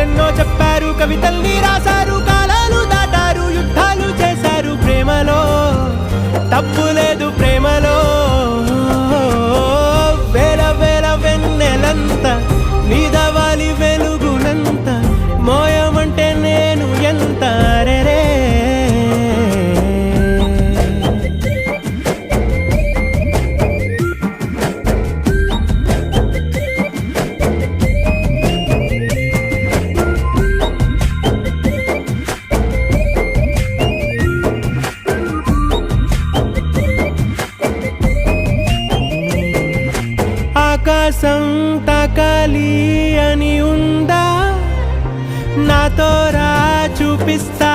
కథలెన్నో చెప్పారు, కవితల్ని రాశారు, కాలాలు దాటారు, యుద్ధాలు చేశారు. ప్రేమలో తప్పు లేదు, ప్రేమలో వేల వేల వెన్నెలంత నీదవాలి వెలుగునంత, మోయమంటే నేను ఎంత రే. ఆకాశం తాకాలి అని ఉందా, నాతో రా చూపిస్తా